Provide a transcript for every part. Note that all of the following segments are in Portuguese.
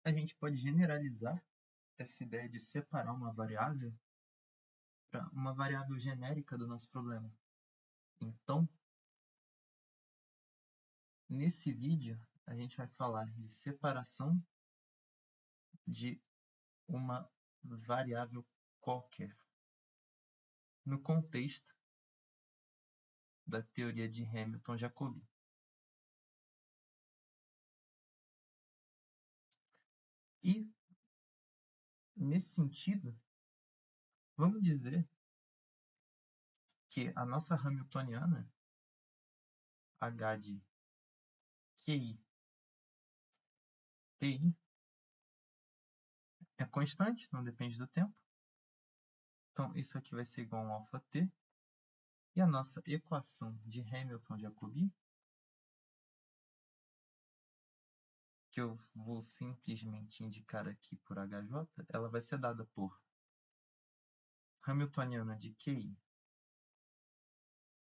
a gente pode generalizar essa ideia de separar uma variável para uma variável genérica do nosso problema. Então, nesse vídeo, a gente vai falar de separação de uma variável qualquer, no contexto da teoria de Hamilton-Jacobi. E, nesse sentido, vamos dizer que a nossa Hamiltoniana, H de QI, TI, é constante, não depende do tempo. Então, isso aqui vai ser igual a um αt. E a nossa equação de Hamilton-Jacobi, que eu vou simplesmente indicar aqui por HJ, ela vai ser dada por Hamiltoniana de QI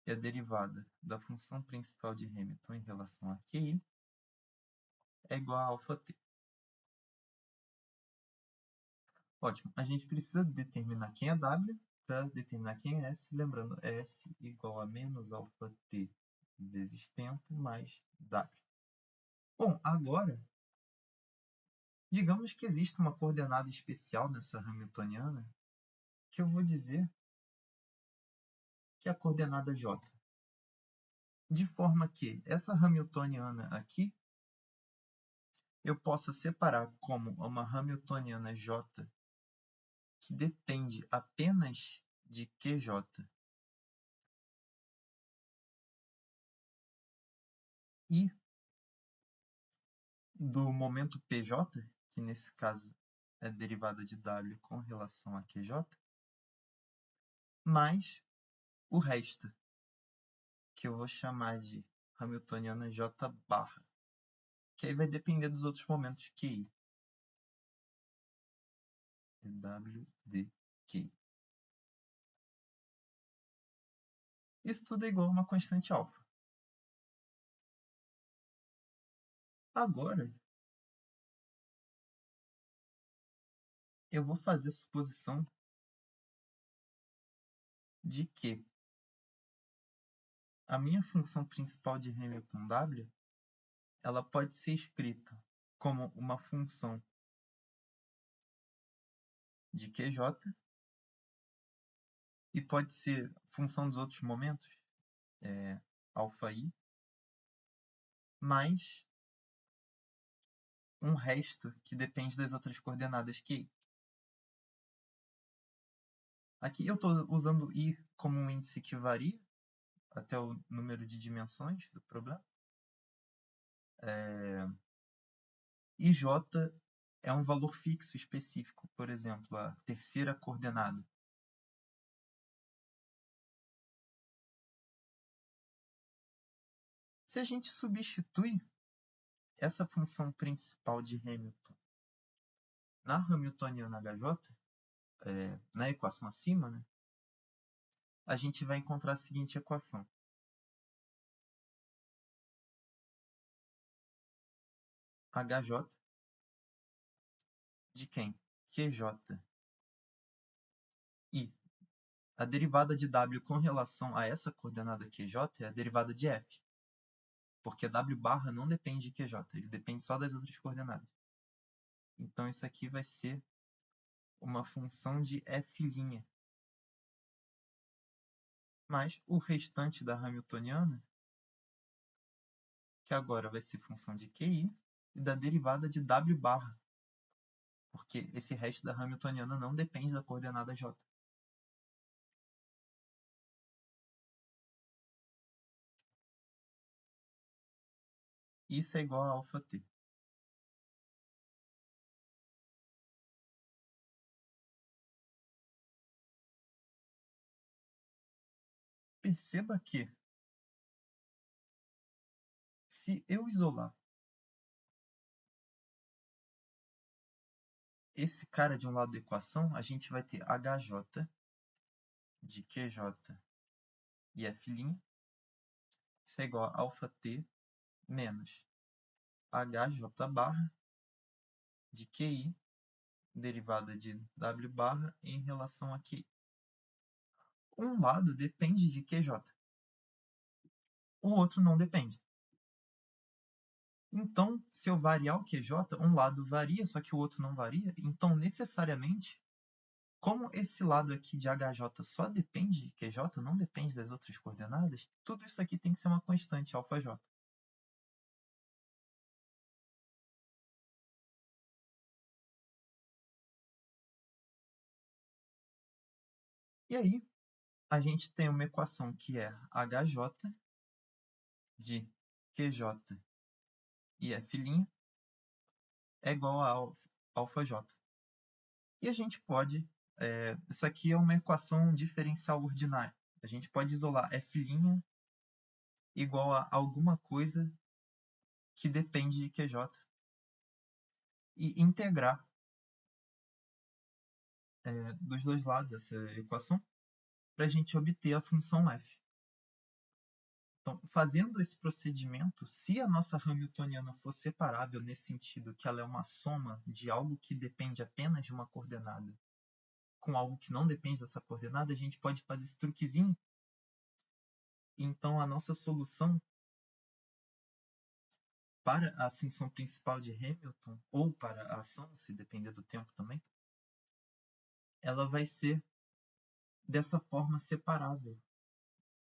e a derivada da função principal de Hamilton em relação a QI é igual a αt. Ótimo. A gente precisa determinar quem é W para determinar quem é S. Lembrando, S igual a menos αt vezes tempo mais W. Bom, agora, digamos que existe uma coordenada especial nessa Hamiltoniana que eu vou dizer que é a coordenada J. De forma que essa Hamiltoniana aqui eu possa separar como uma Hamiltoniana J que depende apenas de QJ e do momento PJ, que nesse caso é derivada de W com relação a QJ, mais o resto, que eu vou chamar de Hamiltoniana J barra, que aí vai depender dos outros momentos QI. W, D, Q. Isso tudo é igual a uma constante alfa. Agora, eu vou fazer a suposição de que a minha função principal de Hamilton W ela pode ser escrita como uma função de QJ e pode ser função dos outros momentos, αi, mais um resto que depende das outras coordenadas QI. Aqui eu estou usando I como um índice que varia até o número de dimensões do problema. E J é um valor fixo específico, por exemplo, a terceira coordenada. Se a gente substitui essa função principal de Hamilton na Hamiltoniana HJ, na equação acima, né, a gente vai encontrar a seguinte equação. HJ de quem? QJ e a derivada de W com relação a essa coordenada QJ é a derivada de F. Porque W barra não depende de QJ, ele depende só das outras coordenadas. Então isso aqui vai ser uma função de F', mais o restante da Hamiltoniana, que agora vai ser função de QI, e da derivada de W barra, porque esse resto da Hamiltoniana não depende da coordenada J. Isso é igual a αt. Perceba que, se eu isolar esse cara de um lado da equação, a gente vai ter HJ de QJ e F', isso é igual a αt menos HJ barra de QI, derivada de W barra em relação a QI. Um lado depende de QJ, o outro não depende. Então, se eu variar o QJ, um lado varia, só que o outro não varia. Então, necessariamente, como esse lado aqui de HJ só depende de QJ, não depende das outras coordenadas, tudo isso aqui tem que ser uma constante, αj. E aí, a gente tem uma equação que é HJ de QJ e F' é igual a αj. E a gente pode, isso aqui é uma equação diferencial ordinária. A gente pode isolar F' igual a alguma coisa que depende de QJ e integrar dos dois lados essa equação para a gente obter a função f. Então, fazendo esse procedimento, se a nossa hamiltoniana for separável nesse sentido que ela é uma soma de algo que depende apenas de uma coordenada com algo que não depende dessa coordenada, a gente pode fazer esse truquezinho. Então, a nossa solução para a função principal de Hamilton, ou para a ação, se depender do tempo também, ela vai ser dessa forma separável,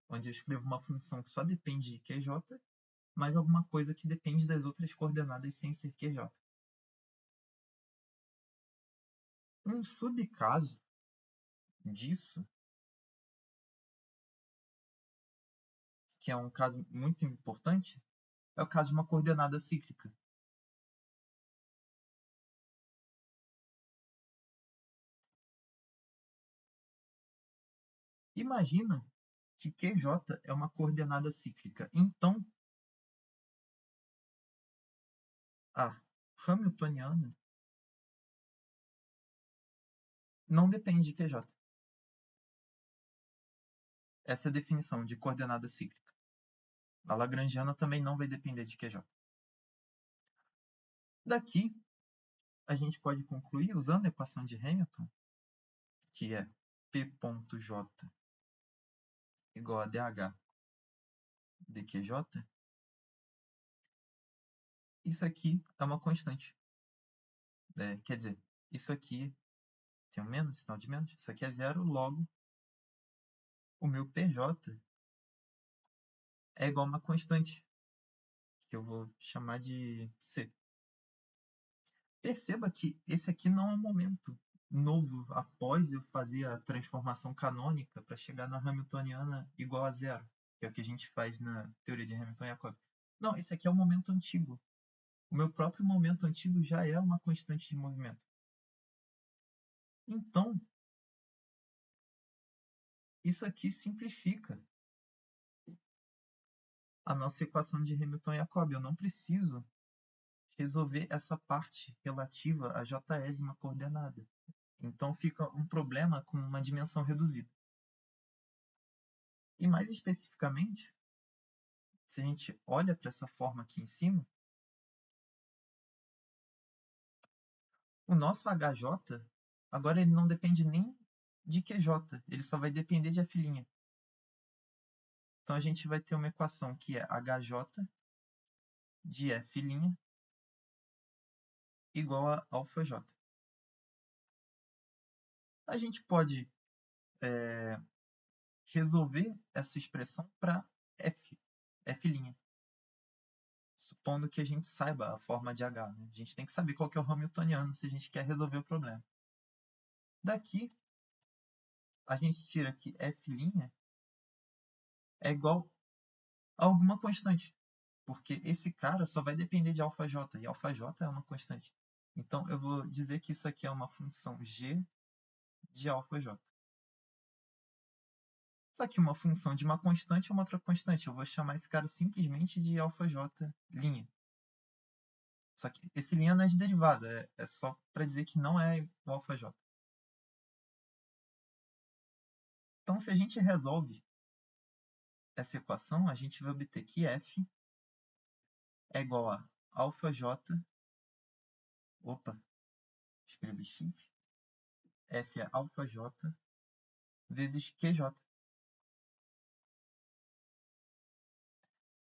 onde eu escrevo uma função que só depende de QJ, mais alguma coisa que depende das outras coordenadas sem ser QJ. Um subcaso disso, que é um caso muito importante, é o caso de uma coordenada cíclica. Imagina que QJ é uma coordenada cíclica. Então, a hamiltoniana não depende de QJ. Essa é a definição de coordenada cíclica. A lagrangiana também não vai depender de QJ. Daqui, a gente pode concluir usando a equação de Hamilton, que é P.J igual a DH de QJ. Isso aqui é uma constante. Quer dizer, isso aqui tem um menos, sinal de menos. Isso aqui é zero, logo o meu PJ é igual a uma constante, que eu vou chamar de C. Perceba que esse aqui não é um momento novo após eu fazer a transformação canônica para chegar na hamiltoniana igual a zero, que é o que a gente faz na teoria de Hamilton e Jacobi. Não, esse aqui é o momento antigo. O meu próprio momento antigo já é uma constante de movimento. Então, isso aqui simplifica a nossa equação de Hamilton e Jacobi. Eu não preciso resolver essa parte relativa à jésima coordenada. Então fica um problema com uma dimensão reduzida. E mais especificamente, se a gente olha para essa forma aqui em cima, o nosso HJ, agora ele não depende nem de QJ, ele só vai depender de F'. Então a gente vai ter uma equação que é HJ de F' igual a αj. A gente pode resolver essa expressão para F', supondo que a gente saiba a forma de H. Né? A gente tem que saber qual que é o hamiltoniano se a gente quer resolver o problema. Daqui, a gente tira que F' é igual a alguma constante, porque esse cara só vai depender de αj, e αj é uma constante. Então, eu vou dizer que isso aqui é uma função g de αj. Só que uma função de uma constante é uma outra constante. Eu vou chamar esse cara simplesmente de αj'. Só que esse linha não é de derivada, é só para dizer que não é igual a αj. Então, se a gente resolve essa equação, a gente vai obter que f é igual a αj. Opa, escrever x, f é αj vezes qj.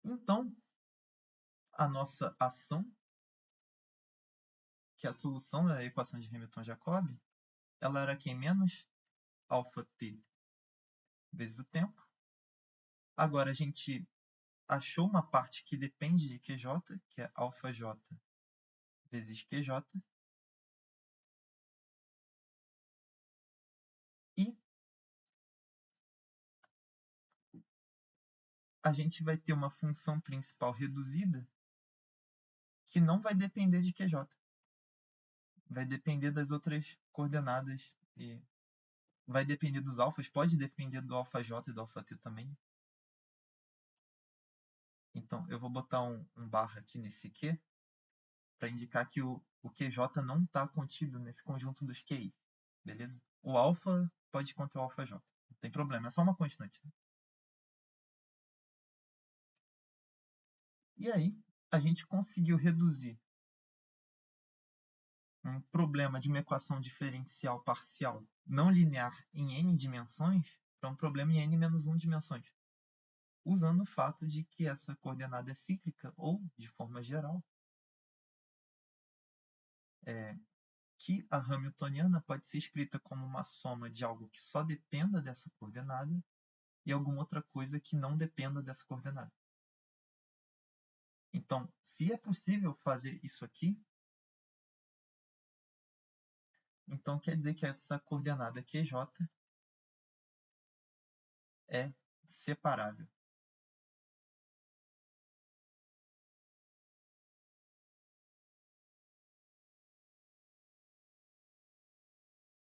Então, a nossa ação, que é a solução da equação de Hamilton-Jacob, ela era aqui menos αt vezes o tempo. Agora a gente achou uma parte que depende de QJ, que é αj vezes QJ. E a gente vai ter uma função principal reduzida que não vai depender de QJ. Vai depender das outras coordenadas e vai depender dos alfas, pode depender do αj e do αt também. Então, eu vou botar um barra aqui nesse Q para indicar que o QJ não está contido nesse conjunto dos QI, beleza? O alfa pode conter o αj, não tem problema, é só uma constante. Né? E aí, a gente conseguiu reduzir um problema de uma equação diferencial parcial não linear em n dimensões para um problema em n-1 dimensões, usando o fato de que essa coordenada é cíclica ou, de forma geral, que a hamiltoniana pode ser escrita como uma soma de algo que só dependa dessa coordenada e alguma outra coisa que não dependa dessa coordenada. Então, se é possível fazer isso aqui, então quer dizer que essa coordenada QJ é separável.